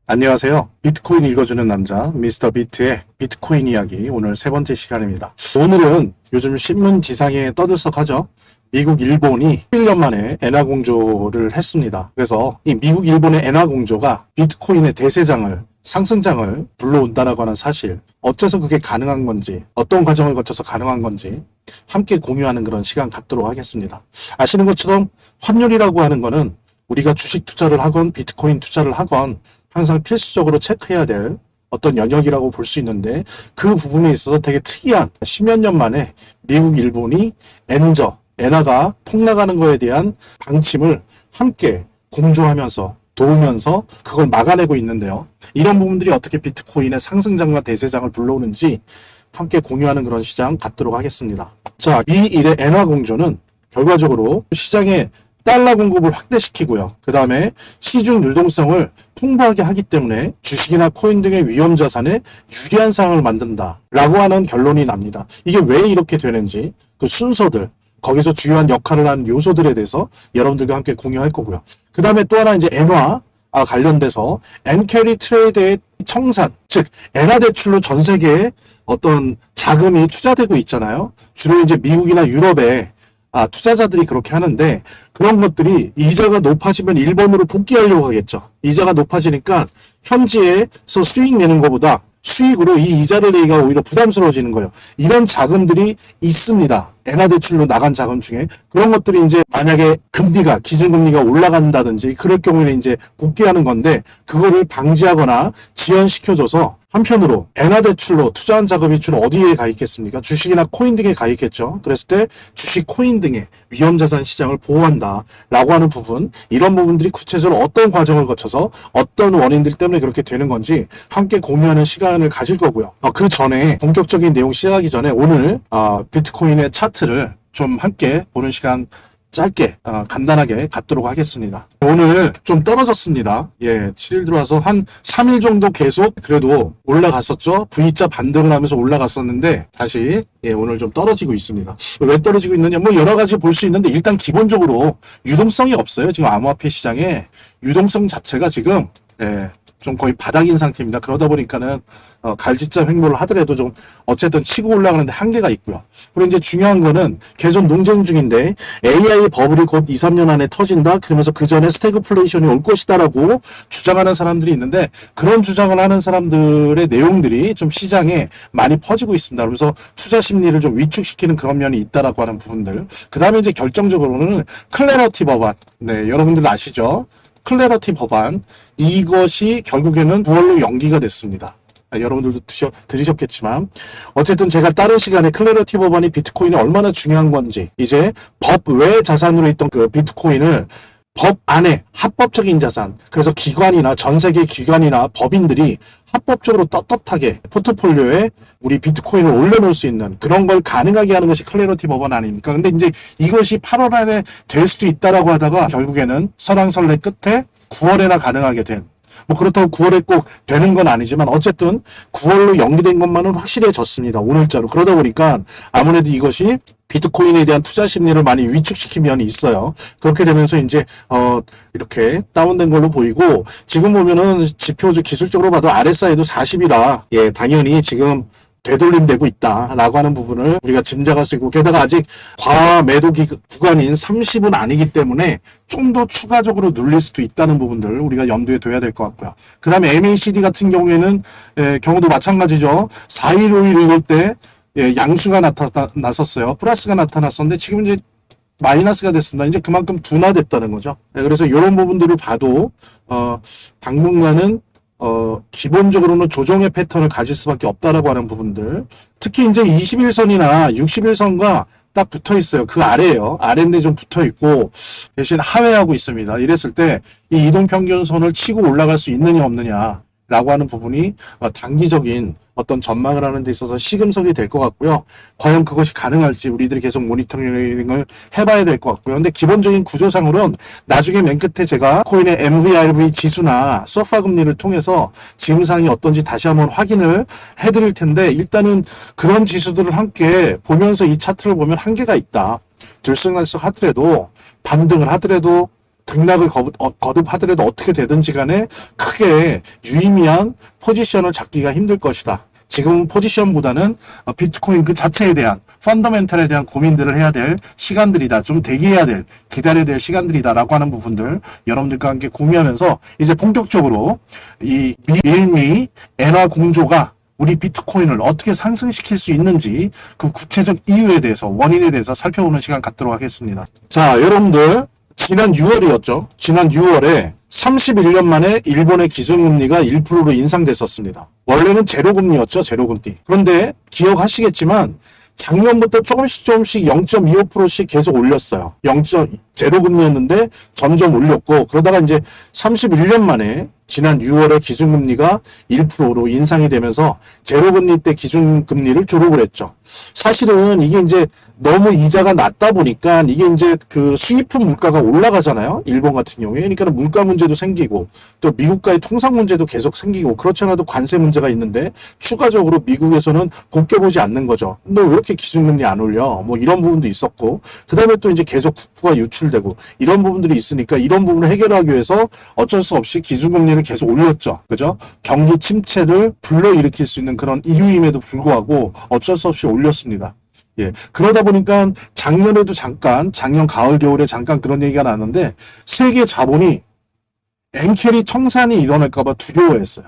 안녕하세요. 비트코인 읽어주는 남자 미스터 비트의 비트코인 이야기 오늘 세 번째 시간입니다. 오늘은 요즘 신문 지상에 떠들썩하죠. 미국, 일본이 1년 만에 엔화 공조를 했습니다. 그래서 이 미국, 일본의 엔화 공조가 비트코인의 대세장을 상승장을 불러온다라고 하는 사실, 어째서 그게 가능한 건지, 어떤 과정을 거쳐서 가능한 건지 함께 공유하는 그런 시간 갖도록 하겠습니다. 아시는 것처럼 환율이라고 하는 거는 우리가 주식 투자를 하건 비트코인 투자를 하건 항상 필수적으로 체크해야 될 어떤 영역이라고 볼 수 있는데, 그 부분에 있어서 되게 특이한 10여 년 만에 미국, 일본이 엔화가 폭락하는 거에 대한 방침을 함께 공조하면서 도우면서 그걸 막아내고 있는데요. 이런 부분들이 어떻게 비트코인의 상승장과 대세장을 불러오는지 함께 공유하는 그런 시장 갖도록 하겠습니다. 자, 이 일의 엔화 공조는 결과적으로 시장에 달러 공급을 확대시키고요. 그 다음에 시중 유동성을 풍부하게 하기 때문에 주식이나 코인 등의 위험 자산에 유리한 상황을 만든다라고 하는 결론이 납니다. 이게 왜 이렇게 되는지 그 순서들, 거기서 주요한 역할을 하는 요소들에 대해서 여러분들과 함께 공유할 거고요. 그 다음에 또 하나 이제 엔화 관련돼서 엔캐리 트레이드의 청산, 즉 엔화 대출로 전 세계에 어떤 자금이 투자되고 있잖아요. 주로 이제 미국이나 유럽에 투자자들이 그렇게 하는데, 그런 것들이 이자가 높아지면 일본으로 복귀하려고 하겠죠. 이자가 높아지니까 현지에서 수익 내는 것보다 수익으로 이 이자를 내기가 오히려 부담스러워지는 거예요. 이런 자금들이 있습니다. 엔화 대출로 나간 자금 중에. 그런 것들이 이제 만약에 기준금리가 올라간다든지 그럴 경우에는 이제 복귀하는 건데, 그거를 방지하거나 지연시켜줘서 한편으로 엔화 대출로 투자한 자금이 주로 어디에 가 있겠습니까? 주식이나 코인 등에 가 있겠죠. 그랬을 때 주식, 코인 등의 위험자산 시장을 보호한다라고 하는 부분, 이런 부분들이 구체적으로 어떤 과정을 거쳐서 어떤 원인들 때문에 그렇게 되는 건지 함께 공유하는 시간을 가질 거고요. 그 전에 본격적인 내용 시작하기 전에 오늘 비트코인의 차트를 좀 함께 보는 시간 짧게 간단하게 갖도록 하겠습니다. 오늘 좀 떨어졌습니다. 7일 들어와서 한 3일 정도 계속 그래도 올라갔었죠. V자 반등을 하면서 올라갔었는데 다시 오늘 좀 떨어지고 있습니다. 왜 떨어지고 있느냐, 뭐 여러 가지 볼 수 있는데, 일단 기본적으로 유동성이 없어요. 지금 암호화폐 시장에 유동성 자체가 지금 좀 거의 바닥인 상태입니다. 그러다 보니까는 갈짓자 횡보를 하더라도 좀 어쨌든 치고 올라가는데 한계가 있고요. 그리고 이제 중요한 거는 계속 논쟁 중인데, AI 버블이 곧 2, 3년 안에 터진다, 그러면서 그 전에 스태그플레이션이 올 것이다라고 주장하는 사람들이 있는데, 그런 주장을 하는 사람들의 내용들이 좀 시장에 많이 퍼지고 있습니다. 그러면서 투자 심리를 좀 위축시키는 그런 면이 있다라고 하는 부분들. 그 다음에 이제 결정적으로는 클래러티 법안, 여러분들 아시죠? 클래러티 법안, 이것이 결국에는 9월로 연기가 됐습니다. 여러분들도 들으셨겠지만, 어쨌든 제가 다른 시간에 클래러티 법안이 비트코인이 얼마나 중요한 건지, 이제 법 외 자산으로 있던 그 비트코인을 법 안에 합법적인 자산, 그래서 기관이나 전 세계 기관이나 법인들이 합법적으로 떳떳하게 포트폴리오에 우리 비트코인을 올려놓을 수 있는 그런 걸 가능하게 하는 것이 클래러티 법안 아닙니까? 근데 이제 이것이 8월 안에 될 수도 있다라고 하다가 결국에는 설왕설래 끝에 9월에나 가능하게 된, 뭐 그렇다고 9월에 꼭 되는 건 아니지만 어쨌든 9월로 연기된 것만은 확실해졌습니다. 오늘자로. 그러다 보니까 아무래도 이것이 비트코인에 대한 투자 심리를 많이 위축시킨 면이 있어요. 그렇게 되면서 이제 이렇게 다운된 걸로 보이고, 지금 보면은 지표 기술적으로 봐도 RSI도 40이라 당연히 지금 되돌림되고 있다라고 하는 부분을 우리가 짐작할 수 있고, 게다가 아직 과매도 구간인 30은 아니기 때문에 좀 더 추가적으로 눌릴 수도 있다는 부분들을 우리가 염두에 둬야 될 것 같고요. 그 다음에 MACD 같은 경우에는 경우도 마찬가지죠. 4일, 5일 이럴 때 양수가 나섰어요. 플러스가 나타났었는데 지금 이제 마이너스가 됐습니다. 이제 그만큼 둔화됐다는 거죠. 그래서 이런 부분들을 봐도 당분간은 기본적으로는 조정의 패턴을 가질 수밖에 없다라고 하는 부분들, 특히 이제 21선이나 61선과 딱 붙어 있어요. 그 아래에요. 아래인데 좀 붙어 있고 대신 하회하고 있습니다. 이랬을 때 이 이동평균선을 치고 올라갈 수 있느냐 없느냐 라고 하는 부분이 단기적인 어떤 전망을 하는 데 있어서 시금석이 될 것 같고요. 과연 그것이 가능할지 우리들이 계속 모니터링을 해봐야 될 것 같고요. 근데 기본적인 구조상으로는 나중에 맨 끝에 제가 코인의 MVRV 지수나 소파 금리를 통해서 지금 상황이 어떤지 다시 한번 확인을 해드릴 텐데, 일단은 그런 지수들을 함께 보면서 이 차트를 보면 한계가 있다. 들쑥날쑥 하더라도, 반등을 하더라도 등락을 거듭하더라도 어떻게 되든지 간에 크게 유의미한 포지션을 잡기가 힘들 것이다. 지금 포지션보다는 비트코인 그 자체에 대한 펀더멘탈에 대한 고민들을 해야 될 시간들이다. 좀 대기해야 될, 기다려야 될 시간들이다라고 하는 부분들 여러분들과 함께 공유하면서 이제 본격적으로 이 밀미 엔화 공조가 우리 비트코인을 어떻게 상승시킬 수 있는지 그 구체적 이유에 대해서, 원인에 대해서 살펴보는 시간 갖도록 하겠습니다. 자, 여러분들 지난 6월이었죠. 지난 6월에 31년 만에 일본의 기준금리가 1%로 인상됐었습니다. 원래는 제로금리였죠. 제로금리. 그런데 기억하시겠지만 작년부터 조금씩 0.25%씩 계속 올렸어요. 제로금리였는데 점점 올렸고, 그러다가 이제 31년 만에 지난 6월에 기준금리가 1%로 인상이 되면서 제로금리 때 기준금리를 졸업을 했죠. 사실은 이게 이제 너무 이자가 낮다 보니까 이게 이제 그 수입품 물가가 올라가잖아요. 일본 같은 경우에. 그러니까 물가 문제도 생기고 또 미국과의 통상 문제도 계속 생기고 그렇지 않아도 관세 문제가 있는데 추가적으로 미국에서는 곱게 보지 않는 거죠. 너 왜 이렇게 기준금리 안 올려? 뭐 이런 부분도 있었고 그 다음에 또 이제 계속 국부가 유출되고 이런 부분들이 있으니까 이런 부분을 해결하기 위해서 어쩔 수 없이 기준금리를 계속 올렸죠. 그죠? 경기 침체를 불러일으킬 수 있는 그런 이유임에도 불구하고 어쩔 수 없이 올렸습니다. 예. 그러다 보니까 작년에도 작년 가을 겨울에 잠깐 그런 얘기가 나왔는데 세계 자본이 엔캐리 청산이 일어날까봐 두려워했어요.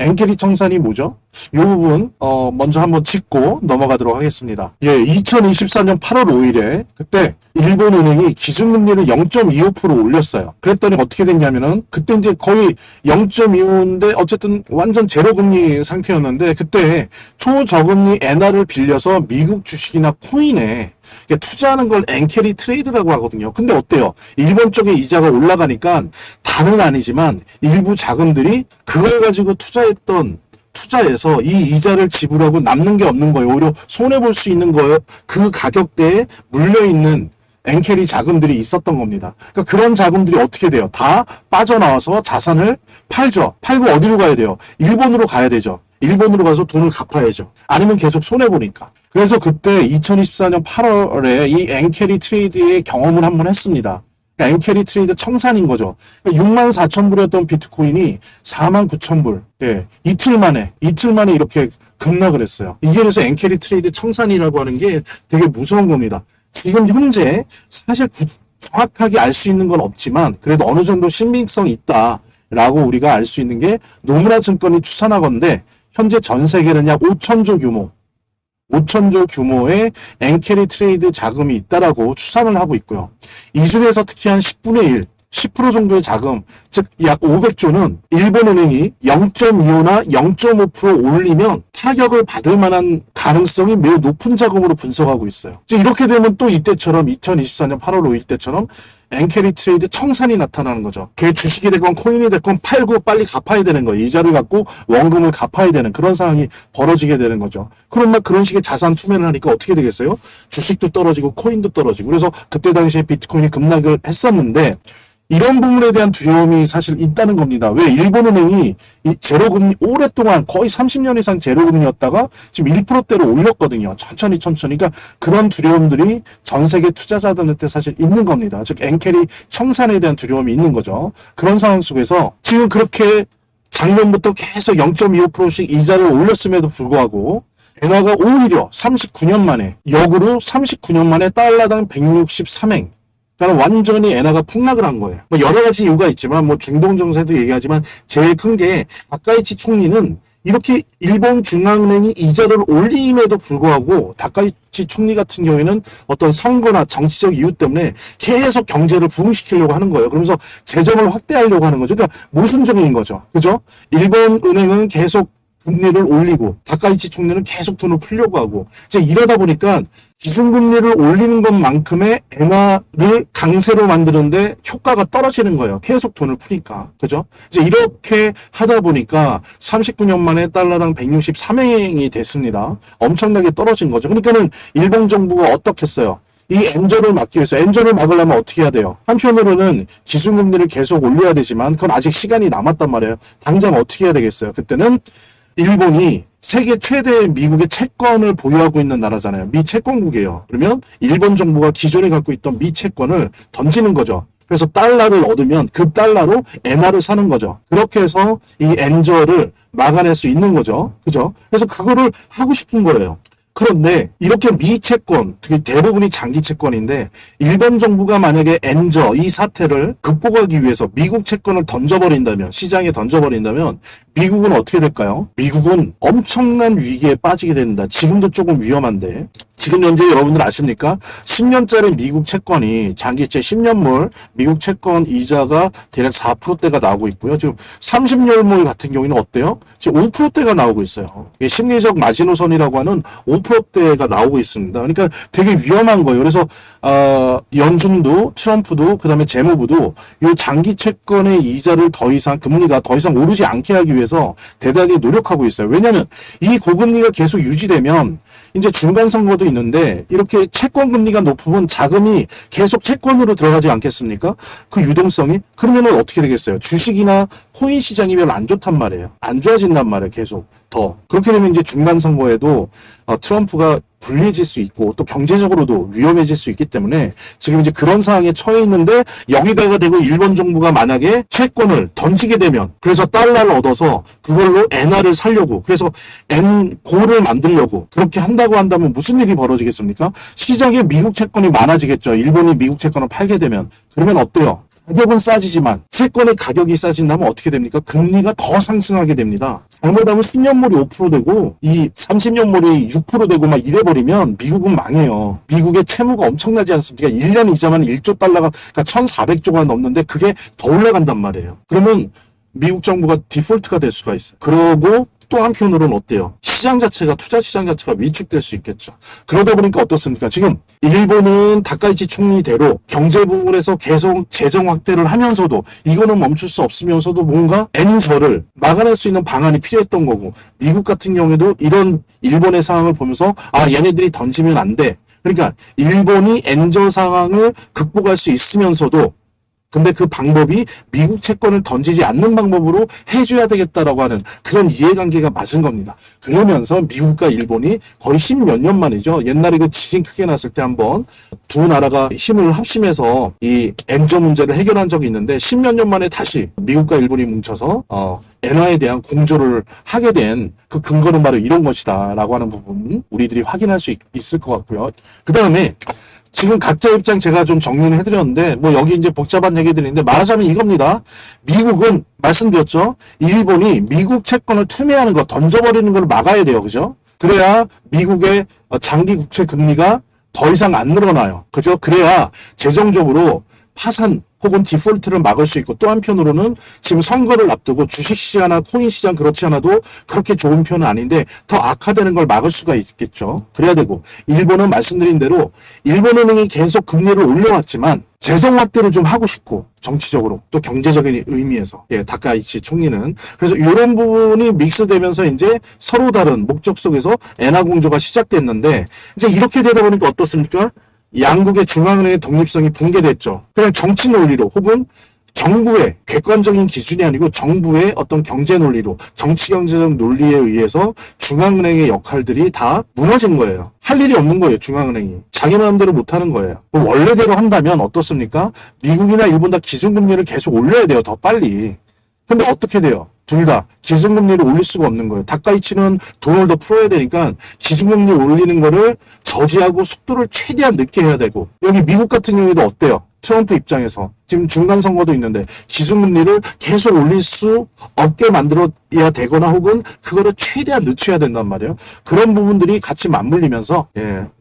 엔캐리 청산이 뭐죠? 이 부분 먼저 한번 짚고 넘어가도록 하겠습니다. 예, 2024년 8월 5일에 그때 일본은행이 기준금리를 0.25% 올렸어요. 그랬더니 어떻게 됐냐면은 그때 이제 거의 0.25인데 어쨌든 완전 제로금리 상태였는데 그때 초저금리 엔화를 빌려서 미국 주식이나 코인에 투자하는 걸 엔캐리 트레이드라고 하거든요. 근데 어때요? 일본 쪽에 이자가 올라가니까 다는 아니지만 일부 자금들이 그걸 가지고 투자해서 이 이자를 지불하고 남는 게 없는 거예요. 오히려 손해볼 수 있는 거예요. 그 가격대에 물려있는 엔캐리 자금들이 있었던 겁니다. 그러니까 그런 자금들이 어떻게 돼요? 다 빠져나와서 자산을 팔죠. 팔고 어디로 가야 돼요? 일본으로 가야 되죠. 일본으로 가서 돈을 갚아야죠. 아니면 계속 손해보니까. 그래서 그때 2024년 8월에 이 엔캐리 트레이드의 경험을 한번 했습니다. 그러니까 엔캐리 트레이드 청산인 거죠. 그러니까 64,000불이었던 비트코인이 49,000불. 예, 이틀 만에 이렇게 급락을 했어요. 이게 그래서 엔캐리 트레이드 청산이라고 하는 게 되게 무서운 겁니다. 지금 현재 사실 정확하게 알 수 있는 건 없지만 그래도 어느 정도 신빙성이 있다라고 우리가 알 수 있는 게 노무라 증권이 추산하건데 현재 전 세계는 약 5천조 규모의 엔캐리 트레이드 자금이 있다라고 추산을 하고 있고요. 이 중에서 특히 한 10분의 1, 10% 정도의 자금, 즉 약 500조는 일본은행이 0.25나 0.5% 올리면 타격을 받을 만한 가능성이 매우 높은 자금으로 분석하고 있어요. 이렇게 되면 또 이때처럼 2024년 8월 5일 때처럼 엔캐리 트레이드 청산이 나타나는 거죠. 걔 주식이 됐건 코인이 됐건 팔고 빨리 갚아야 되는 거예요. 이자를 갖고 원금을 갚아야 되는 그런 상황이 벌어지게 되는 거죠. 그럼 막 그런 식의 자산 투매를 하니까 어떻게 되겠어요? 주식도 떨어지고 코인도 떨어지고 그래서 그때 당시에 비트코인이 급락을 했었는데 이런 부분에 대한 두려움이 사실 있다는 겁니다. 왜? 일본은행이 이 제로금리 오랫동안 거의 30년 이상 제로금리였다가 지금 1%대로 올렸거든요. 천천히. 그러니까 그런 두려움들이 전 세계 투자자들한테 사실 있는 겁니다. 즉 엔캐리 청산에 대한 두려움이 있는 거죠. 그런 상황 속에서 지금 그렇게 작년부터 계속 0.25%씩 이자를 올렸음에도 불구하고 엔화가 오히려 39년 만에 역으로 39년 만에 달러당 163엔 그러니까 완전히 엔화가 폭락을 한 거예요. 뭐 여러 가지 이유가 있지만 뭐 중동 정세도 얘기하지만 제일 큰 게 다카이치 총리는 이렇게 일본 중앙은행이 이자를 올림에도 불구하고 다카이치 총리 같은 경우에는 어떤 선거나 정치적 이유 때문에 계속 경제를 부흥시키려고 하는 거예요. 그러면서 재정을 확대하려고 하는 거죠. 그러니까 모순적인 거죠. 그죠? 일본 은행은 계속 금리를 올리고 다카이치 총리는 계속 돈을 풀려고 하고 이제 이러다 보니까 기준금리를 올리는 것만큼의 엔화를 강세로 만드는데 효과가 떨어지는 거예요. 계속 돈을 푸니까. 그죠? 이제 이렇게 하다 보니까 39년 만에 달러당 163엔이 됐습니다. 엄청나게 떨어진 거죠. 그러니까는 일본 정부가 어떻게 했어요? 이 엔저를 막기 위해서 엔저를 막으려면 어떻게 해야 돼요? 한편으로는 기준금리를 계속 올려야 되지만 그건 아직 시간이 남았단 말이에요. 당장 어떻게 해야 되겠어요? 그때는 일본이 세계 최대 미국의 채권을 보유하고 있는 나라잖아요. 미 채권국이에요. 그러면 일본 정부가 기존에 갖고 있던 미 채권을 던지는 거죠. 그래서 달러를 얻으면 그 달러로 엔화를 사는 거죠. 그렇게 해서 이 엔저를 막아낼 수 있는 거죠. 그죠? 그래서 그거를 하고 싶은 거예요. 그런데 이렇게 미 채권, 특히 대부분이 장기 채권인데 일본 정부가 만약에 엔저 이 사태를 극복하기 위해서 미국 채권을 던져버린다면, 시장에 던져버린다면 미국은 어떻게 될까요? 미국은 엄청난 위기에 빠지게 된다. 지금도 조금 위험한데 지금 현재 여러분들 아십니까? 10년짜리 미국 채권이 장기채 10년물 미국 채권 이자가 대략 4%대가 나오고 있고요. 지금 30년물 같은 경우에는 어때요? 지금 5%대가 나오고 있어요. 심리적 마지노선이라고 하는 5%대가 나오고 있습니다. 그러니까 되게 위험한 거예요. 그래서 연준도 트럼프도 그다음에 재무부도 이 장기 채권의 이자를 더 이상 금리가 더 이상 오르지 않게 하기 위해서 대단히 노력하고 있어요. 왜냐하면 이 고금리가 계속 유지되면 이제 중간 선거도 있는데 이렇게 채권 금리가 높으면 자금이 계속 채권으로 들어가지 않겠습니까? 그 유동성이 그러면은 어떻게 되겠어요? 주식이나 코인 시장이 별로 안 좋단 말이에요. 안 좋아진단 말이에요. 계속 더 그렇게 되면 이제 중간 선거에도 트럼프가 불리해질 수 있고 또 경제적으로도 위험해질 수 있기 때문에 지금 이제 그런 상황에 처해 있는데 여기다가 대고 일본 정부가 만약에 채권을 던지게 되면 그래서 달러를 얻어서 그걸로 엔화를 살려고 그래서 엔고를 만들려고 그렇게 한다고 한다면 무슨 일이 벌어지겠습니까? 시장에 미국 채권이 많아지겠죠. 일본이 미국 채권을 팔게 되면 그러면 어때요? 가격은 싸지지만 채권의 가격이 싸진다면 어떻게 됩니까? 금리가 더 상승하게 됩니다. 잘못하면 10년물이 5% 되고 이 30년물이 6% 되고 막 이래버리면 미국은 망해요. 미국의 채무가 엄청나지 않습니까? 1년 이자만 1조 달러가 그러니까 1,400조가 넘는데 그게 더 올라간단 말이에요. 그러면 미국 정부가 디폴트가 될 수가 있어요. 그러고 또 한편으로는 어때요? 시장 자체가 투자 시장 자체가 위축될 수 있겠죠. 그러다 보니까 어떻습니까? 지금 일본은 다카이치 총리대로 경제 부분에서 계속 재정 확대를 하면서도 이거는 멈출 수 없으면서도 뭔가 엔저를 막아낼 수 있는 방안이 필요했던 거고 미국 같은 경우에도 이런 일본의 상황을 보면서 얘네들이 던지면 안 돼. 그러니까 일본이 엔저 상황을 극복할 수 있으면서도 근데 그 방법이 미국 채권을 던지지 않는 방법으로 해줘야 되겠다라고 하는 그런 이해관계가 맞은 겁니다. 그러면서 미국과 일본이 거의 10몇 년 만이죠. 옛날에 그 지진 크게 났을 때 한번 두 나라가 힘을 합심해서 이 엔저 문제를 해결한 적이 있는데 10몇 년 만에 다시 미국과 일본이 뭉쳐서 엔화에 대한 공조를 하게 된 그 근거는 바로 이런 것이다 라고 하는 부분 우리들이 확인할 수 있을 것 같고요. 그 다음에 지금 각자 입장 제가 좀 정리를 해드렸는데 뭐 여기 이제 복잡한 얘기들인데 말하자면 이겁니다. 미국은 말씀드렸죠. 일본이 미국 채권을 투매하는 거 던져버리는 걸 막아야 돼요. 그죠? 그래야 미국의 장기 국채 금리가 더 이상 안 늘어나요. 그죠? 그래야 재정적으로 파산 혹은 디폴트를 막을 수 있고 또 한편으로는 지금 선거를 앞두고 주식시장이나 코인시장 그렇지 않아도 그렇게 좋은 편은 아닌데 더 악화되는 걸 막을 수가 있겠죠. 그래야 되고 일본은 말씀드린 대로 일본은행이 계속 금리를 올려왔지만 재정 확대를 좀 하고 싶고 정치적으로 또 경제적인 의미에서 다카이치 총리는 그래서 이런 부분이 믹스되면서 이제 서로 다른 목적 속에서 엔화 공조가 시작됐는데 이제 이렇게 되다 보니까 어떻습니까? 양국의 중앙은행의 독립성이 붕괴됐죠. 그냥 정치 논리로 혹은 정부의 객관적인 기준이 아니고 정부의 어떤 경제 논리로 정치 경제적 논리에 의해서 중앙은행의 역할들이 다 무너진 거예요. 할 일이 없는 거예요. 중앙은행이. 자기 마음대로 못하는 거예요. 원래대로 한다면 어떻습니까? 미국이나 일본 다 기준금리를 계속 올려야 돼요. 더 빨리. 근데 어떻게 돼요? 둘 다 기준금리를 올릴 수가 없는 거예요. 다카이치는 돈을 더 풀어야 되니까 기준금리 올리는 거를 저지하고 속도를 최대한 늦게 해야 되고 여기 미국 같은 경우에도 어때요? 트럼프 입장에서 지금 중간 선거도 있는데 기준금리를 계속 올릴 수 없게 만들어야 되거나 혹은 그거를 최대한 늦춰야 된단 말이에요. 그런 부분들이 같이 맞물리면서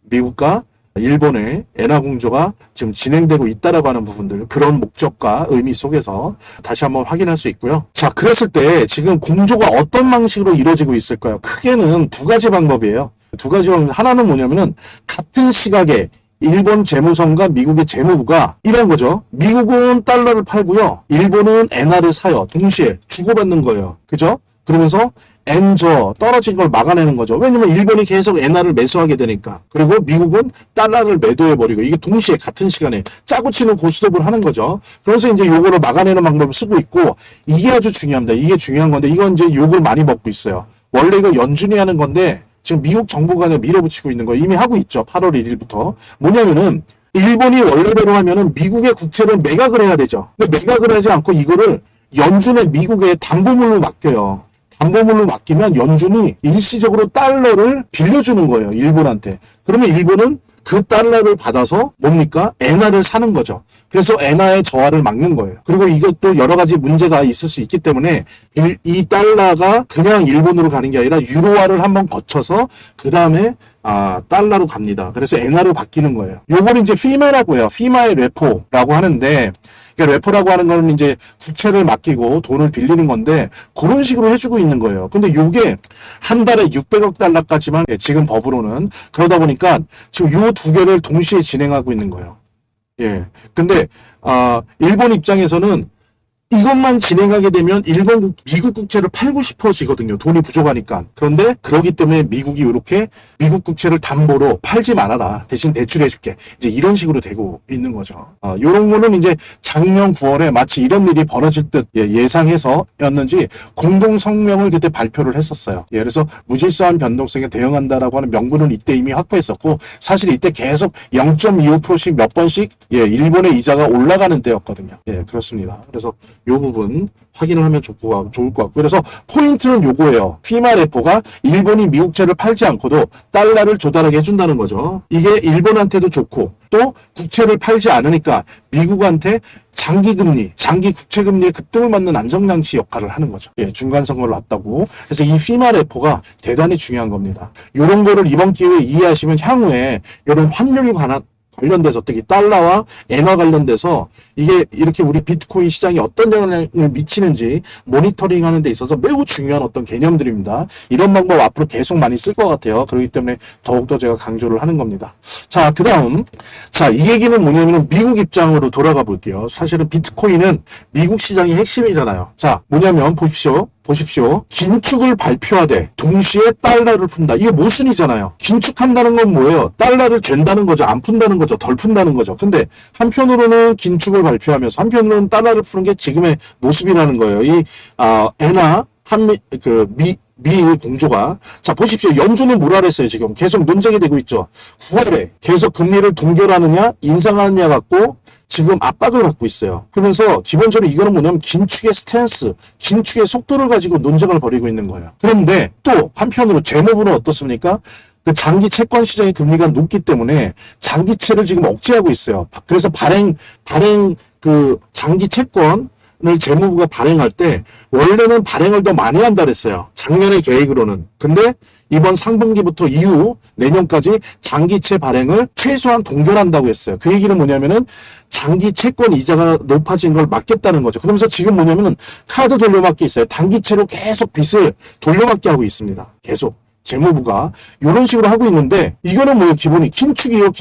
미국과 일본의 엔화 공조가 지금 진행되고 있다라고 하는 부분들 그런 목적과 의미 속에서 다시 한번 확인할 수 있고요. 자, 그랬을 때 지금 공조가 어떤 방식으로 이루어지고 있을까요? 크게는 두 가지 방법이에요. 두 가지 방법. 하나는 뭐냐면은 같은 시각에 일본 재무성과 미국의 재무부가 이런 거죠. 미국은 달러를 팔고요. 일본은 엔화를 사요. 동시에 주고받는 거예요. 그죠? 그러면서 엔저 떨어진 걸 막아내는 거죠. 왜냐면 일본이 계속 엔화를 매수하게 되니까. 그리고 미국은 달러를 매도해버리고 이게 동시에 같은 시간에 짜고 치는 고스톱을 하는 거죠. 그래서 이제 요거를 막아내는 방법을 쓰고 있고 이게 아주 중요합니다. 이게 중요한 건데 이건 이제 욕을 많이 먹고 있어요. 원래 이거 연준이 하는 건데 지금 미국 정부가 밀어붙이고 있는 거 이미 하고 있죠. 8월 1일부터. 뭐냐면은 일본이 원래대로 하면은 미국의 국채를 매각을 해야 되죠. 근데 매각을 하지 않고 이거를 연준의 미국에 담보물로 맡겨요. 담보물로 맡기면 연준이 일시적으로 달러를 빌려주는 거예요. 일본한테. 그러면 일본은 그 달러를 받아서 뭡니까? 엔화를 사는 거죠. 그래서 엔화의 저하를 막는 거예요. 그리고 이것도 여러 가지 문제가 있을 수 있기 때문에 이 달러가 그냥 일본으로 가는 게 아니라 유로화를 한번 거쳐서 그 다음에 달러로 갑니다. 그래서 엔화로 바뀌는 거예요. 요걸 이제 피마라고 해요. 피마의 레포라고 하는데, 그러니까 레포라고 하는 거는 이제 국채를 맡기고 돈을 빌리는 건데 그런 식으로 해주고 있는 거예요. 근데 요게 한 달에 600억 달러까지만 지금 법으로는 그러다 보니까 지금 요 두 개를 동시에 진행하고 있는 거예요. 예. 근데 일본 입장에서는 이것만 진행하게 되면 미국 국채를 팔고 싶어지거든요. 돈이 부족하니까. 그런데 그러기 때문에 미국이 이렇게 미국 국채를 담보로 팔지 말아라. 대신 대출해줄게. 이제 이런 식으로 되고 있는 거죠. 이런 거는 이제 작년 9월에 마치 이런 일이 벌어질 듯 예상해서였는지 공동 성명을 그때 발표를 했었어요. 예, 그래서 무질서한 변동성에 대응한다라고 하는 명분은 이때 이미 확보했었고 사실 이때 계속 0.25%씩 몇 번씩 일본의 이자가 올라가는 때였거든요. 예, 그렇습니다. 그래서 이 부분 확인을 하면 좋을 것 같고 그래서 포인트는 요거예요. 피마 레포가 일본이 미국채를 팔지 않고도 달러를 조달하게 해준다는 거죠. 이게 일본한테도 좋고 또 국채를 팔지 않으니까 미국한테 장기 국채금리의 급등을 막는 안정장치 역할을 하는 거죠. 예, 중간 선거를 앞두고. 그래서 이 피마 레포가 대단히 중요한 겁니다. 이런 거를 이번 기회에 이해하시면 향후에 이런 환율 관련돼서 특히 달러와 엔화 관련돼서 이게 이렇게 우리 비트코인 시장에 어떤 영향을 미치는지 모니터링하는 데 있어서 매우 중요한 어떤 개념들입니다. 이런 방법 앞으로 계속 많이 쓸 것 같아요. 그렇기 때문에 더욱더 제가 강조를 하는 겁니다. 자, 그 다음 이 얘기는 뭐냐면 미국 입장으로 돌아가 볼게요. 사실은 비트코인은 미국 시장의 핵심이잖아요. 자, 뭐냐면 보십시오. 긴축을 발표하되 동시에 달러를 푼다. 이게 모순이잖아요. 긴축한다는 건 뭐예요? 달러를 잰다는 거죠. 안 푼다는 거죠. 덜 푼다는 거죠. 근데 한편으로는 긴축을 발표하면서 한편으로는 달러를 푸는 게 지금의 모습이라는 거예요. 이 엔화 미일 공조가. 자, 보십시오. 연준은 뭐라 그랬어요, 지금. 계속 논쟁이 되고 있죠. 9월에 계속 금리를 동결하느냐, 인상하느냐 갖고 지금 압박을 받고 있어요. 그러면서 기본적으로 이거는 뭐냐면 긴축의 스탠스, 긴축의 속도를 가지고 논쟁을 벌이고 있는 거예요. 그런데 또 한편으로 재무부는 어떻습니까? 그 장기 채권 시장의 금리가 높기 때문에 장기채를 지금 억제하고 있어요. 그래서 장기 채권 을 재무부가 발행할 때 원래는 발행을 더 많이 한다 그랬어요. 작년의 계획으로는. 근데 이번 상반기부터 이후 내년까지 장기채 발행을 최소한 동결한다고 했어요. 그 얘기는 뭐냐면은 장기 채권 이자가 높아진 걸 막겠다는 거죠. 그러면서 지금 뭐냐면은 카드 돌려막기 있어요. 단기채로 계속 빚을 돌려막기 하고 있습니다. 계속. 재무부가 이런 식으로 하고 있는데 이거는 뭐예요? 기본이 긴축이에요.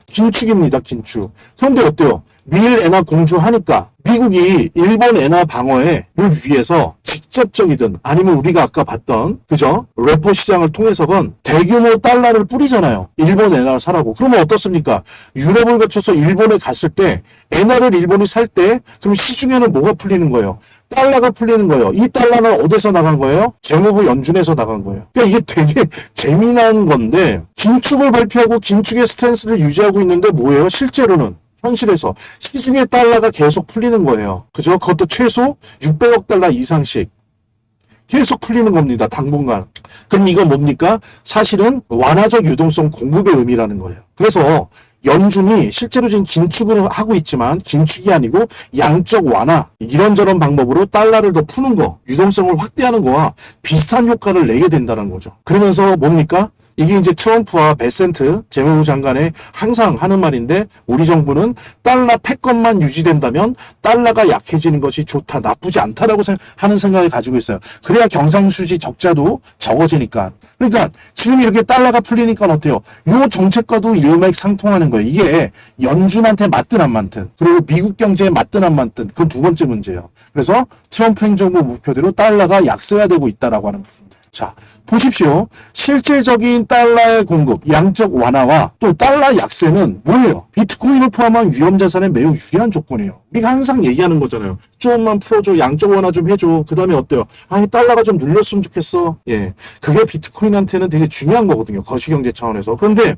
긴축입니다. 긴축. 그런데 어때요? 미일 엔화 공조하니까 미국이 일본 엔화 방어를 위해서 직접적이든 아니면 우리가 아까 봤던 그죠? 레포 시장을 통해서건 대규모 달러를 뿌리잖아요. 일본 엔화 사라고. 그러면 어떻습니까? 유럽을 거쳐서 일본에 갔을 때 엔화를 일본이 살 때 그럼 시중에는 뭐가 풀리는 거예요? 달러가 풀리는 거예요. 이 달러는 어디서 나간 거예요? 재무부 연준에서 나간 거예요. 그러니까 이게 되게 재미난 건데 긴축을 발표하고 긴축의 스탠스를 유지하고 있는데 뭐예요? 실제로는 현실에서 시중의 달러가 계속 풀리는 거예요. 그죠? 그것도 최소 600억 달러 이상씩 계속 풀리는 겁니다. 당분간. 그럼 이건 뭡니까? 사실은 완화적 유동성 공급의 의미라는 거예요. 그래서 연준이 실제로 지금 긴축을 하고 있지만 긴축이 아니고 양적 완화 이런저런 방법으로 달러를 더 푸는 거 유동성을 확대하는 거와 비슷한 효과를 내게 된다는 거죠. 그러면서 뭡니까? 이게 이제 트럼프와 베센트 재무부 장관의 항상 하는 말인데 우리 정부는 달러 패권만 유지된다면 달러가 약해지는 것이 좋다, 나쁘지 않다라고 하는 생각을 가지고 있어요. 그래야 경상수지 적자도 적어지니까. 그러니까 지금 이렇게 달러가 풀리니까 어때요? 이 정책과도 일맥상통하는 거예요. 이게 연준한테 맞든 안 맞든 그리고 미국 경제에 맞든 안 맞든 그건 두 번째 문제예요. 그래서 트럼프 행정부 목표대로 달러가 약세화되고 있다라고 하는 부분. 자, 보십시오. 실질적인 달러의 공급, 양적 완화와 또 달러 약세는 뭐예요? 비트코인을 포함한 위험자산에 매우 유리한 조건이에요. 우리가 항상 얘기하는 거잖아요. 조금만 풀어줘, 양적 완화 좀 해줘. 그 다음에 어때요? 달러가 좀 눌렸으면 좋겠어. 예, 그게 비트코인한테는 되게 중요한 거거든요. 거시경제 차원에서. 그런데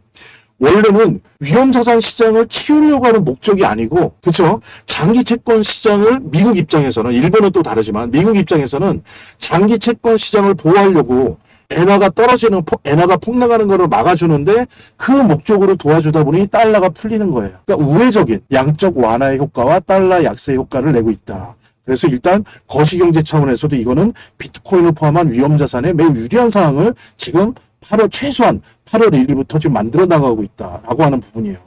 원래는 위험자산 시장을 키우려고 하는 목적이 아니고, 그렇죠? 장기 채권 시장을 미국 입장에서는, 일본은 또 다르지만 미국 입장에서는 장기 채권 시장을 보호하려고 엔화가 떨어지는, 엔화가 폭락하는 것을 막아주는데 그 목적으로 도와주다 보니 달러가 풀리는 거예요. 그러니까 우회적인 양적 완화의 효과와 달러 약세의 효과를 내고 있다. 그래서 일단 거시경제 차원에서도 이거는 비트코인을 포함한 위험자산에 매우 유리한 상황을 지금 최소한 8월 1일부터 지금 만들어 나가고 있다라고 하는 부분이에요.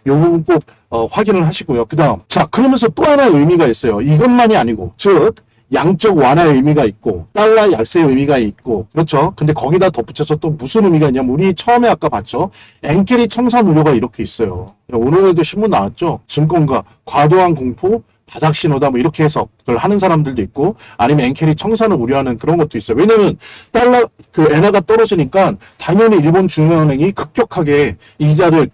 이 부분 꼭 확인을 하시고요. 그 다음, 자, 그러면서 또 하나의 의미가 있어요. 이것만이 아니고, 즉, 양적 완화의 의미가 있고 달러 약세의 의미가 있고, 그렇죠. 근데 거기다 덧붙여서 또 무슨 의미가 있냐면, 우리 처음에 아까 봤죠. 엔캐리 청산 우려가 이렇게 있어요. 오늘에도 신문 나왔죠. 증권가 과도한 공포 바닥 신호다 뭐 이렇게 해석을 하는 사람들도 있고, 아니면 엔캐리 청산을 우려하는 그런 것도 있어요. 왜냐면 달러 엔화가 떨어지니까 당연히 일본 중앙은행이 급격하게 이자를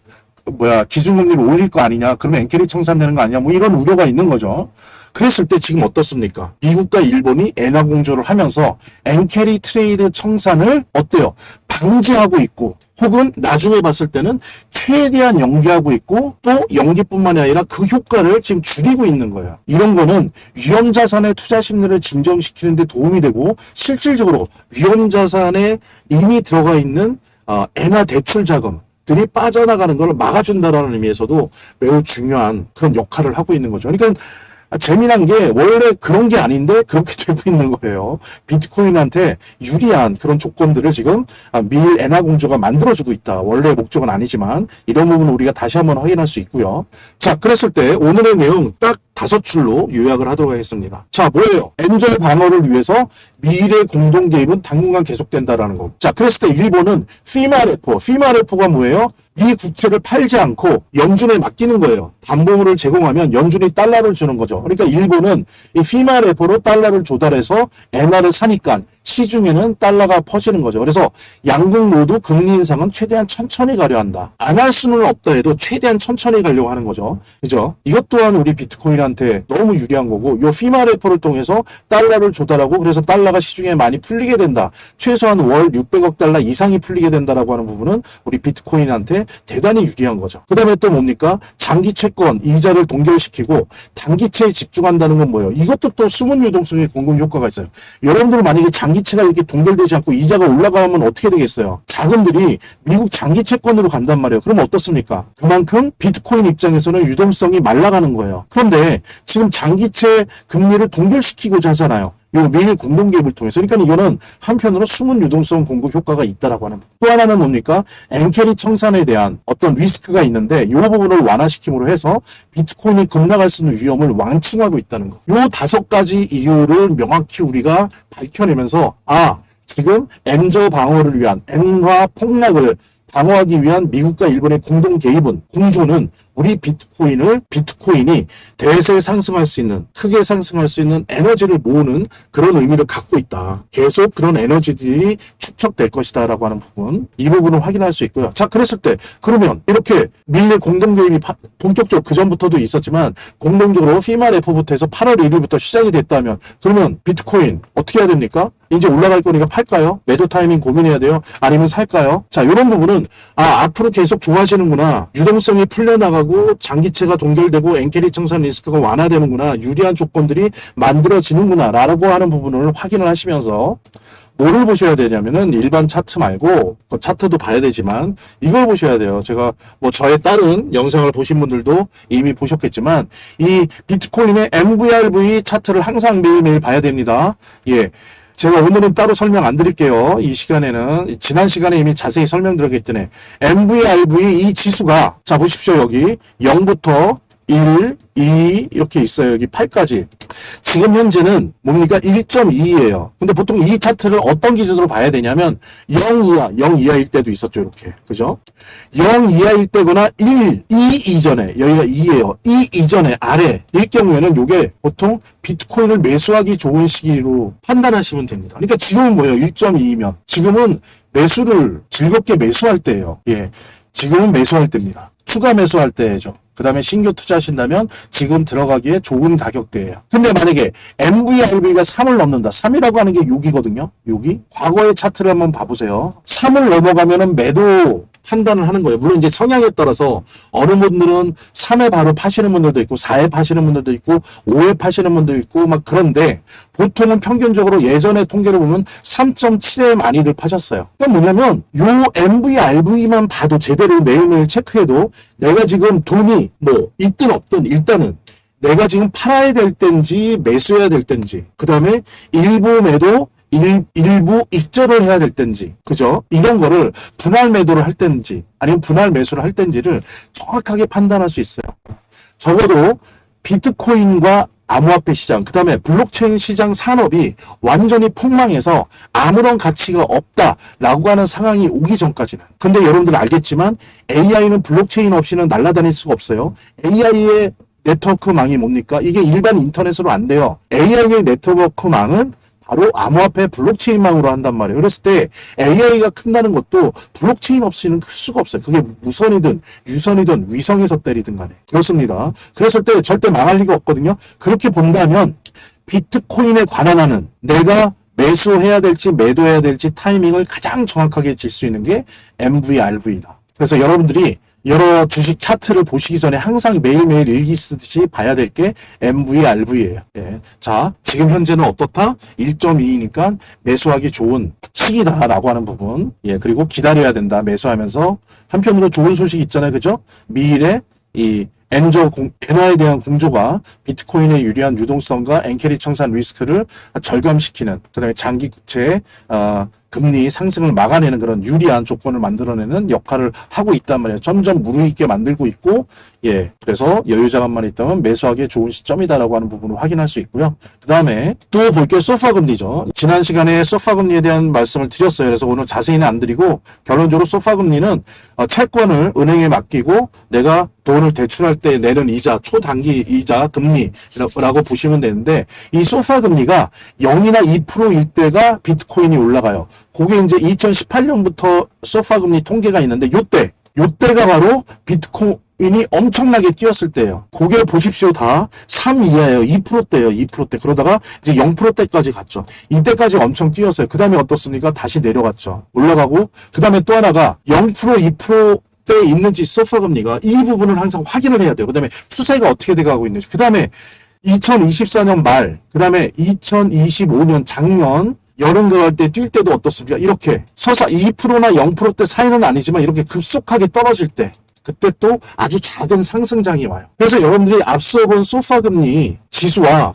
기준금리를 올릴 거 아니냐, 그러면 엔캐리 청산되는 거 아니냐, 뭐 이런 우려가 있는 거죠. 그랬을 때 지금 어떻습니까? 미국과 일본이 엔화 공조를 하면서 엔캐리 트레이드 청산을 어때요? 방지하고 있고, 혹은 나중에 봤을 때는 최대한 연기하고 있고, 또 연기뿐만이 아니라 그 효과를 지금 줄이고 있는 거예요. 이런 거는 위험자산의 투자 심리를 진정시키는 데 도움이 되고, 실질적으로 위험자산에 이미 들어가 있는 엔화 대출 자금들이 빠져나가는 걸 막아준다라는 의미에서도 매우 중요한 그런 역할을 하고 있는 거죠. 그러니까 재미난 게 원래 그런 게 아닌데 그렇게 되고 있는 거예요. 비트코인한테 유리한 그런 조건들을 지금 미일 엔화 공조가 만들어주고 있다. 원래 목적은 아니지만 이런 부분은 우리가 다시 한번 확인할 수 있고요. 자, 그랬을 때 오늘의 내용 딱 5줄로 요약을 하도록 하겠습니다. 자, 뭐예요? 엔저 방어를 위해서 미일의 공동 개입은 당분간 계속된다라는 거. 자, 그랬을 때 일본은 피마레포가 뭐예요? 미 국채를 팔지 않고 연준에 맡기는 거예요. 담보물을 제공하면 연준이 달러를 주는 거죠. 그러니까 일본은 이 피마레포로 달러를 조달해서 엔화를 사니까 시중에는 달러가 퍼지는 거죠. 그래서 양국 모두 금리 인상은 최대한 천천히 가려 한다. 안 할 수는 없다 해도 최대한 천천히 가려고 하는 거죠. 그죠? 이것 또한 우리 비트코인한테 너무 유리한 거고, 요 피마레포를 통해서 달러를 조달하고, 그래서 달러가 시중에 많이 풀리게 된다. 최소한 월 600억 달러 이상이 풀리게 된다라고 하는 부분은 우리 비트코인한테 대단히 유리한 거죠. 그 다음에 또 뭡니까? 장기 채권 이자를 동결시키고 단기채에 집중한다는 건 뭐예요? 이것도 또 숨은 유동성의 공급 효과가 있어요. 여러분들 만약에 장기채가 이렇게 동결되지 않고 이자가 올라가면 어떻게 되겠어요? 자금들이 미국 장기 채권으로 간단 말이에요. 그러면 어떻습니까? 그만큼 비트코인 입장에서는 유동성이 말라가는 거예요. 그런데 지금 장기채 금리를 동결시키고자 하잖아요. 요 미일 공동개입을 통해서. 그러니까 이거는 한편으로 숨은 유동성 공급 효과가 있다라고 하는 부분. 또 하나는 뭡니까? 엔캐리 청산에 대한 어떤 리스크가 있는데 이 부분을 완화시킴으로 해서 비트코인이 급락할 수 있는 위험을 완충하고 있다는 거. 요 5가지 이유를 명확히 우리가 밝혀내면서 지금 엔저 방어를 위한 엔화 폭락을 방어하기 위한 미국과 일본의 공동 개입은, 공조는 우리 비트코인이 대세 상승할 수 있는, 크게 상승할 수 있는 에너지를 모으는 그런 의미를 갖고 있다. 계속 그런 에너지들이 축적될 것이다 라고 하는 부분, 이 부분을 확인할 수 있고요. 자, 그랬을 때 그러면 이렇게 밀레 공동 개입이 본격적으로 그전부터도 있었지만 공동적으로 피마레포부터 해서 8월 1일부터 시작이 됐다면, 그러면 비트코인 어떻게 해야 됩니까? 이제 올라갈 거니까 팔까요? 매도 타이밍 고민해야 돼요? 아니면 살까요? 자, 이런 부분은 앞으로 계속 좋아지는구나, 유동성이 풀려나가고 장기채가 동결되고 엔캐리 청산 리스크가 완화되는구나, 유리한 조건들이 만들어지는구나 라고 하는 부분을 확인을 하시면서 뭐를 보셔야 되냐면은 일반 차트 말고, 차트도 봐야 되지만 이걸 보셔야 돼요. 제가 저의 다른 영상을 보신 분들도 이미 보셨겠지만 이 비트코인의 MVRV 차트를 항상 매일매일 봐야 됩니다. 예. 제가 오늘은 따로 설명 안 드릴게요. 이 시간에는 지난 시간에 이미 자세히 설명드렸기 때문에 MVRV 이 지수가, 자 보십시오. 여기 0부터 1, 2 이렇게 있어요. 여기 8까지. 지금 현재는 뭡니까? 1.2예요. 근데 보통 이 차트를 어떤 기준으로 봐야 되냐면 0 이하일 때도 있었죠. 이렇게. 그죠? 0 이하일 때거나 2 이전에, 여기가 2예요. 2 이전에 아래일 경우에는 이게 보통 비트코인을 매수하기 좋은 시기로 판단하시면 됩니다. 그러니까 지금은 뭐예요? 1.2이면 지금은 매수를 즐겁게 매수할 때예요. 예. 지금은 매수할 때입니다. 추가 매수할 때죠. 그 다음에 신규 투자하신다면 지금 들어가기에 좋은 가격대예요. 근데 만약에 MVRV가 3을 넘는다. 3이라고 하는 게 6이거든요. 6이. 과거의 차트를 한번 봐보세요. 3을 넘어가면은 매도 판단을 하는 거예요. 물론 이제 성향에 따라서 어느 분들은 3에 바로 파시는 분들도 있고 4에 파시는 분들도 있고 5에 파시는 분도 있고 막 그런데 보통은 평균적으로 예전의 통계를 보면 3.7에 많이들 파셨어요. 그건 뭐냐면 요 MVRV만 봐도 제대로 매일매일 체크해도 내가 지금 돈이 뭐 있든 없든 일단은 내가 지금 팔아야 될 때인지 매수해야 될 때인지 그 다음에 일부 매도 일부 익절을 해야 될 때인지, 그죠? 이런 거를 분할 매도를 할 때인지, 아니면 분할 매수를 할 때인지를 정확하게 판단할 수 있어요. 적어도 비트코인과 암호화폐 시장, 그 다음에 블록체인 시장 산업이 완전히 폭망해서 아무런 가치가 없다라고 하는 상황이 오기 전까지는. 근데 여러분들 알겠지만 AI는 블록체인 없이는 날아다닐 수가 없어요. AI의 네트워크망이 뭡니까? 이게 일반 인터넷으로 안 돼요. AI의 네트워크망은 바로 암호화폐 블록체인망으로 한단 말이에요. 그랬을 때 AI가 큰다는 것도 블록체인 없이는 클 수가 없어요. 그게 무선이든 유선이든 위성에서 때리든 간에. 그렇습니다. 그랬을 때 절대 망할 리가 없거든요. 그렇게 본다면 비트코인에 관한하는 내가 매수해야 될지 매도해야 될지 타이밍을 가장 정확하게 질 수 있는 게 MVRV다. 그래서 여러분들이 여러 주식 차트를 보시기 전에 항상 매일매일 일기 쓰듯이 봐야 될 게 MVRV예요. 예. 자, 지금 현재는 어떻다? 1.2이니까 매수하기 좋은 시기다라고 하는 부분. 예, 그리고 기다려야 된다. 매수하면서 한편으로 좋은 소식이 있잖아요. 그죠? 미일에 이 엔화에 대한 공조가 비트코인의 유리한 유동성과 엔캐리 청산 리스크를 절감시키는, 그 다음에 장기 국채의 금리 상승을 막아내는 그런 유리한 조건을 만들어내는 역할을 하고 있단 말이에요. 점점 무르익게 만들고 있고, 예, 그래서 여유 자금만 있다면 매수하기에 좋은 시점이다라고 하는 부분을 확인할 수 있고요. 그 다음에 또 볼 게 소파 금리죠. 지난 시간에 소파 금리에 대한 말씀을 드렸어요. 그래서 오늘 자세히는 안 드리고 결론적으로 소파 금리는 채권을 은행에 맡기고 내가 돈을 대출할 때 내는 이자, 초단기 이자 금리라고 보시면 되는데 이 소파 금리가 0이나 2%일 때가 비트코인이 올라가요. 그게 이제 2018년부터 소파 금리 통계가 있는데 요때가 바로 비트코인이 엄청나게 뛰었을 때예요. 그게 보십시오. 다 3 이하예요. 2%대예요. 2%대. 그러다가 이제 0%대까지 갔죠. 이때까지 엄청 뛰었어요. 그 다음에 어떻습니까? 다시 내려갔죠. 올라가고 그 다음에 또 하나가 0%, 2% 때 있는지 소파 금리가 이 부분을 항상 확인을 해야 돼요. 그 다음에 추세가 어떻게 돼가고 있는지. 그 다음에 2024년 말, 그 다음에 2025년 작년 여름 가을 때 뛸 때도 어떻습니까? 이렇게 서사 2%나 0%대 사이는 아니지만 이렇게 급속하게 떨어질 때 그때 또 아주 작은 상승장이 와요. 그래서 여러분들이 앞서 본 소파 금리 지수와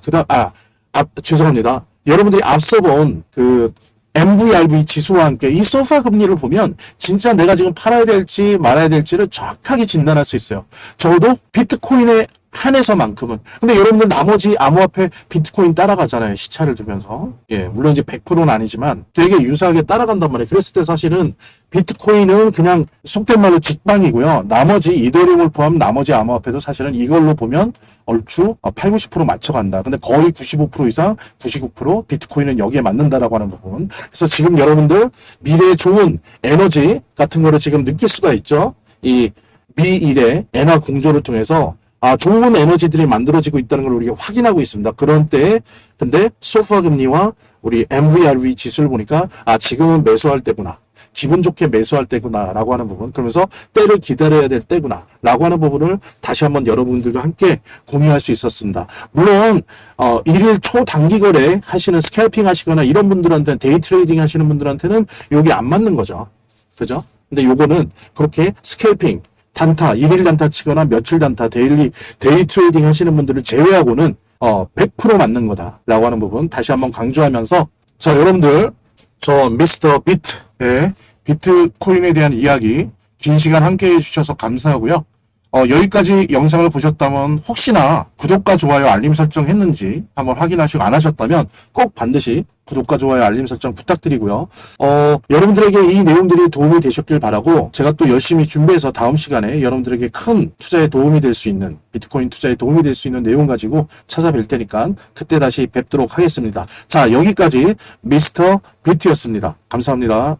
죄송합니다. 여러분들이 앞서 본 그 MVRV 지수와 함께 이 소파 금리를 보면 진짜 내가 지금 팔아야 될지 말아야 될지를 정확하게 진단할 수 있어요. 적어도 비트코인에 한해서만큼은. 근데 여러분들 나머지 암호화폐 비트코인 따라가잖아요. 시차를 두면서. 예, 물론 이제 100%는 아니지만 되게 유사하게 따라간단 말이에요. 그랬을 때 사실은 비트코인은 그냥 속된 말로 직방이고요. 나머지 이더리움을 포함 나머지 암호화폐도 사실은 이걸로 보면 얼추 8, 90% 맞춰간다. 근데 거의 95% 이상 99% 비트코인은 여기에 맞는다라고 하는 부분. 그래서 지금 여러분들 미래의 좋은 에너지 같은 거를 지금 느낄 수가 있죠. 이 미일의 엔화 공조를 통해서 좋은 에너지들이 만들어지고 있다는 걸 우리가 확인하고 있습니다. 그런 때에 근데 소파 금리와 우리 MVRV 지수를 보니까 지금은 매수할 때구나. 기분 좋게 매수할 때구나 라고 하는 부분, 그러면서 때를 기다려야 될 때구나 라고 하는 부분을 다시 한번 여러분들과 함께 공유할 수 있었습니다. 물론 일일 초단기 거래 하시는 스캘핑 하시거나 이런 분들한테는 데이 트레이딩 하시는 분들한테는 이게 안 맞는 거죠. 그죠? 근데 요거는 그렇게 스캘핑 단타, 일일 단타 치거나 며칠 단타, 데이 트레이딩 하시는 분들을 제외하고는 100% 맞는 거다라고 하는 부분 다시 한번 강조하면서, 자, 여러분들 저 미스터 비트의 비트코인에 대한 이야기 긴 시간 함께 해주셔서 감사하고요. 여기까지 영상을 보셨다면 혹시나 구독과 좋아요 알림 설정 했는지 한번 확인하시고 안 하셨다면 꼭 반드시 구독과 좋아요 알림 설정 부탁드리고요. 여러분들에게 이 내용들이 도움이 되셨길 바라고 제가 또 열심히 준비해서 다음 시간에 여러분들에게 큰 투자에 도움이 될 수 있는, 비트코인 투자에 도움이 될 수 있는 내용 가지고 찾아뵐 테니까 그때 다시 뵙도록 하겠습니다. 자, 여기까지 미스터 비트였습니다. 감사합니다.